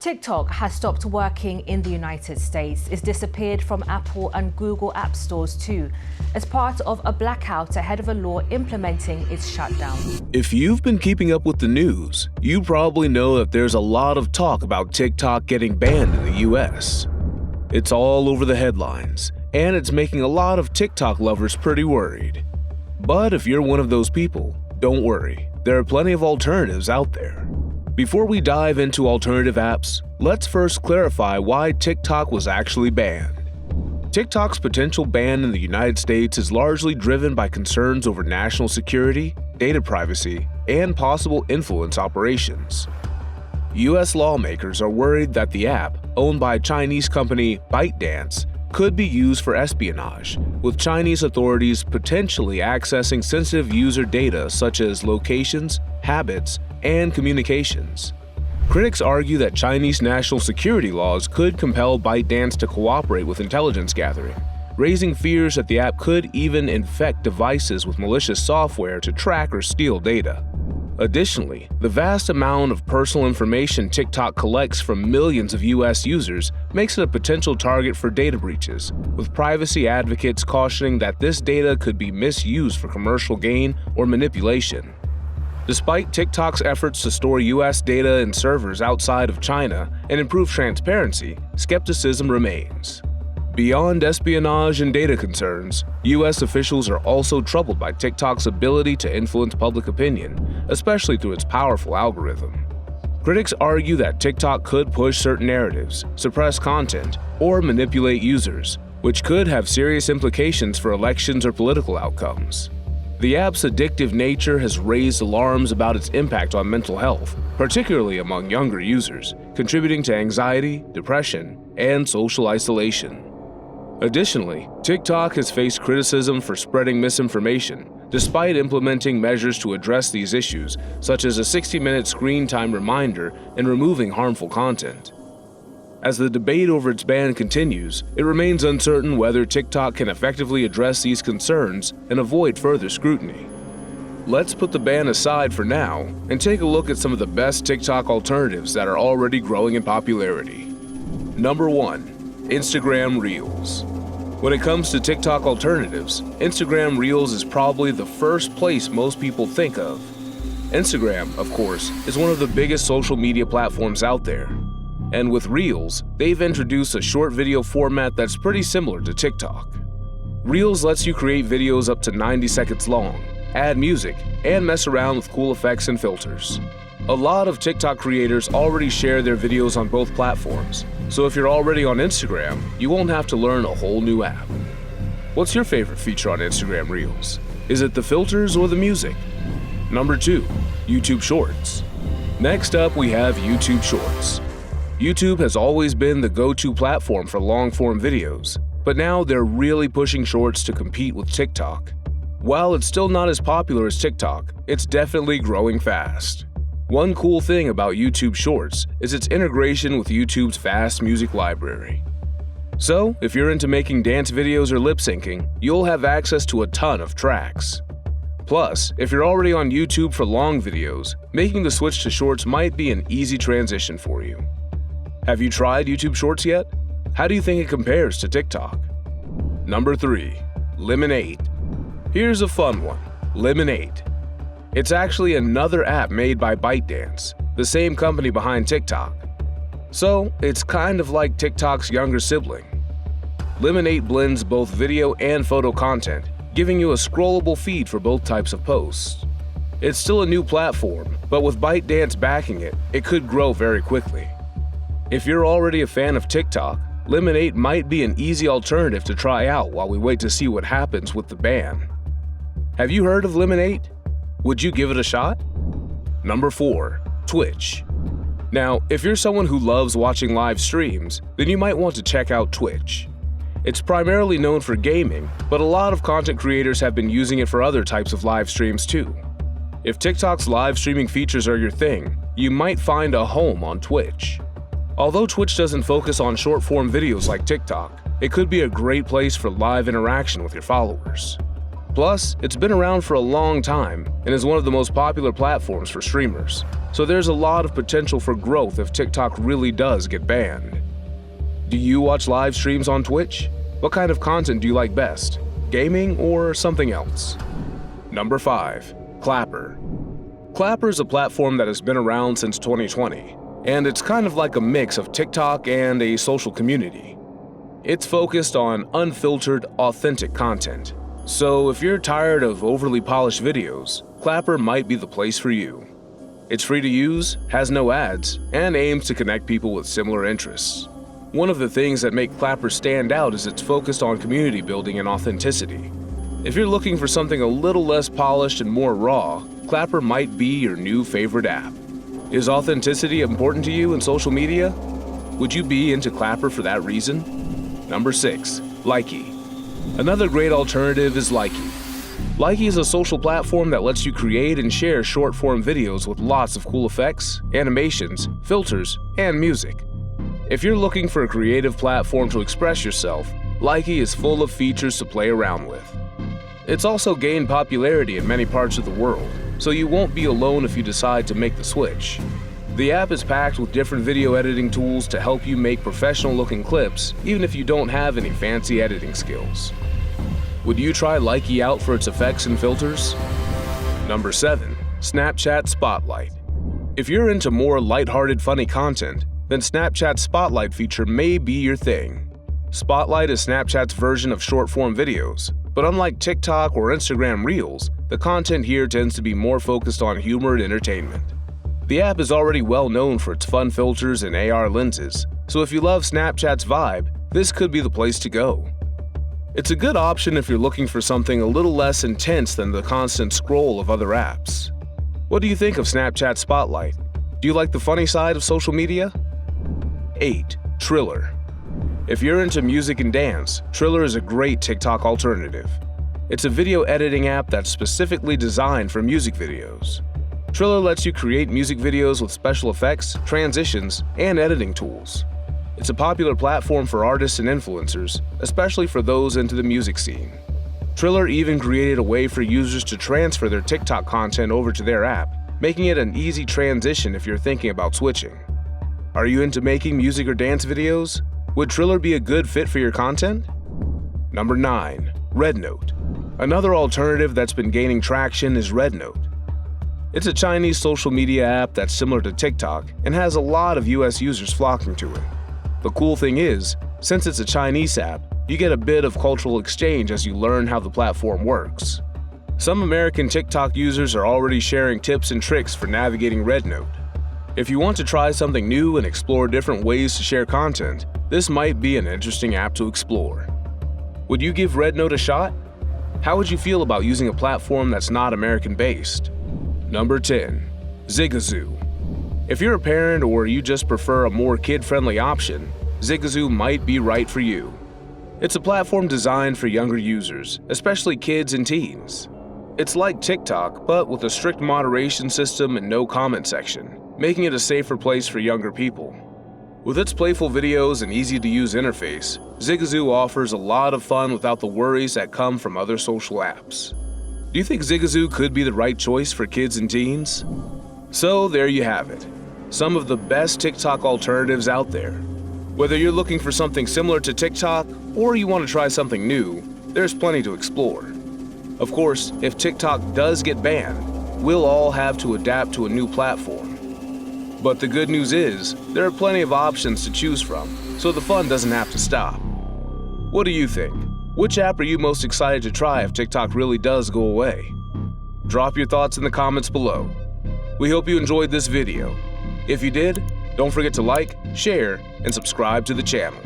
TikTok has stopped working in the United States. It's disappeared from Apple and Google app stores too, as part of a blackout ahead of a law implementing its shutdown. If you've been keeping up with the news, you probably know that there's a lot of talk about TikTok getting banned in the US. It's all over the headlines, and it's making a lot of TikTok lovers pretty worried. But if you're one of those people, don't worry. There are plenty of alternatives out there. Before we dive into alternative apps, let's first clarify why TikTok was actually banned. TikTok's potential ban in the United States is largely driven by concerns over national security, data privacy, and possible influence operations. US lawmakers are worried that the app, owned by Chinese company ByteDance, could be used for espionage, with Chinese authorities potentially accessing sensitive user data such as locations, habits, and communications. Critics argue that Chinese national security laws could compel ByteDance to cooperate with intelligence gathering, raising fears that the app could even infect devices with malicious software to track or steal data. Additionally, the vast amount of personal information TikTok collects from millions of US users makes it a potential target for data breaches, with privacy advocates cautioning that this data could be misused for commercial gain or manipulation. Despite TikTok's efforts to store US data in servers outside of China and improve transparency, skepticism remains. Beyond espionage and data concerns, US officials are also troubled by TikTok's ability to influence public opinion, especially through its powerful algorithm. Critics argue that TikTok could push certain narratives, suppress content, or manipulate users, which could have serious implications for elections or political outcomes. The app's addictive nature has raised alarms about its impact on mental health, particularly among younger users, contributing to anxiety, depression, and social isolation. Additionally, TikTok has faced criticism for spreading misinformation, despite implementing measures to address these issues, such as a 60-minute screen time reminder and removing harmful content. As the debate over its ban continues, it remains uncertain whether TikTok can effectively address these concerns and avoid further scrutiny. Let's put the ban aside for now and take a look at some of the best TikTok alternatives that are already growing in popularity. Number 1. Instagram Reels. When it comes to TikTok alternatives, Instagram Reels is probably the first place most people think of. Instagram, of course, is one of the biggest social media platforms out there. And with Reels, they've introduced a short video format that's pretty similar to TikTok. Reels lets you create videos up to 90 seconds long, add music, and mess around with cool effects and filters. A lot of TikTok creators already share their videos on both platforms, so if you're already on Instagram, you won't have to learn a whole new app. What's your favorite feature on Instagram Reels? Is it the filters or the music? Number 2. YouTube Shorts. Next up, we have YouTube Shorts. YouTube has always been the go-to platform for long-form videos, but now they're really pushing Shorts to compete with TikTok. While it's still not as popular as TikTok, it's definitely growing fast. One cool thing about YouTube Shorts is its integration with YouTube's vast music library. So, if you're into making dance videos or lip-syncing, you'll have access to a ton of tracks. Plus, if you're already on YouTube for long videos, making the switch to Shorts might be an easy transition for you. Have you tried YouTube Shorts yet? How do you think it compares to TikTok? Number 3. Lemonade. Here's a fun one, Lemonade. It's actually another app made by ByteDance, the same company behind TikTok. So, it's kind of like TikTok's younger sibling. Lemonade blends both video and photo content, giving you a scrollable feed for both types of posts. It's still a new platform, but with ByteDance backing it, it could grow very quickly. If you're already a fan of TikTok, Lemonade might be an easy alternative to try out while we wait to see what happens with the ban. Have you heard of Lemonade? Would you give it a shot? Number 4. Twitch. Now, if you're someone who loves watching live streams, then you might want to check out Twitch. It's primarily known for gaming, but a lot of content creators have been using it for other types of live streams too. If TikTok's live streaming features are your thing, you might find a home on Twitch. Although Twitch doesn't focus on short-form videos like TikTok, it could be a great place for live interaction with your followers. Plus, it's been around for a long time and is one of the most popular platforms for streamers, so there's a lot of potential for growth if TikTok really does get banned. Do you watch live streams on Twitch? What kind of content do you like best? Gaming or something else? Number 5. Clapper. Clapper is a platform that has been around since 2020, and it's kind of like a mix of TikTok and a social community. It's focused on unfiltered, authentic content. So if you're tired of overly polished videos, Clapper might be the place for you. It's free to use, has no ads, and aims to connect people with similar interests. One of the things that make Clapper stand out is it's focused on community building and authenticity. If you're looking for something a little less polished and more raw, Clapper might be your new favorite app. Is authenticity important to you in social media? Would you be into Clapper for that reason? Number 6. Likey. Another great alternative is Likey. Likey is a social platform that lets you create and share short-form videos with lots of cool effects, animations, filters, and music. If you're looking for a creative platform to express yourself, Likey is full of features to play around with. It's also gained popularity in many parts of the world, so you won't be alone if you decide to make the switch. The app is packed with different video editing tools to help you make professional-looking clips, even if you don't have any fancy editing skills. Would you try Likey out for its effects and filters? Number 7. Snapchat Spotlight. If you're into more lighthearted, funny content, then Snapchat's Spotlight feature may be your thing. Spotlight is Snapchat's version of short-form videos, but unlike TikTok or Instagram Reels, the content here tends to be more focused on humor and entertainment. The app is already well known for its fun filters and AR lenses, so if you love Snapchat's vibe, this could be the place to go. It's a good option if you're looking for something a little less intense than the constant scroll of other apps. What do you think of Snapchat Spotlight? Do you like the funny side of social media? 8. Triller. If you're into music and dance, Triller is a great TikTok alternative. It's a video editing app that's specifically designed for music videos. Triller lets you create music videos with special effects, transitions, and editing tools. It's a popular platform for artists and influencers, especially for those into the music scene. Triller even created a way for users to transfer their TikTok content over to their app, making it an easy transition if you're thinking about switching. Are you into making music or dance videos? Would Triller be a good fit for your content? Number 9. RedNote. Another alternative that's been gaining traction is RedNote. It's a Chinese social media app that's similar to TikTok and has a lot of US users flocking to it. The cool thing is, since it's a Chinese app, you get a bit of cultural exchange as you learn how the platform works. Some American TikTok users are already sharing tips and tricks for navigating RedNote. If you want to try something new and explore different ways to share content, this might be an interesting app to explore. Would you give RedNote a shot? How would you feel about using a platform that's not American-based? Number 10. Zigazoo. If you're a parent or you just prefer a more kid-friendly option, Zigazoo might be right for you. It's a platform designed for younger users, especially kids and teens. It's like TikTok, but with a strict moderation system and no comment section, making it a safer place for younger people. With its playful videos and easy-to-use interface, Zigazoo offers a lot of fun without the worries that come from other social apps. Do you think Zigazoo could be the right choice for kids and teens? So there you have it. Some of the best TikTok alternatives out there. Whether you're looking for something similar to TikTok or you want to try something new, there's plenty to explore. Of course, if TikTok does get banned, we'll all have to adapt to a new platform. But the good news is, there are plenty of options to choose from, so the fun doesn't have to stop. What do you think? Which app are you most excited to try if TikTok really does go away? Drop your thoughts in the comments below. We hope you enjoyed this video. If you did, don't forget to like, share, and subscribe to the channel.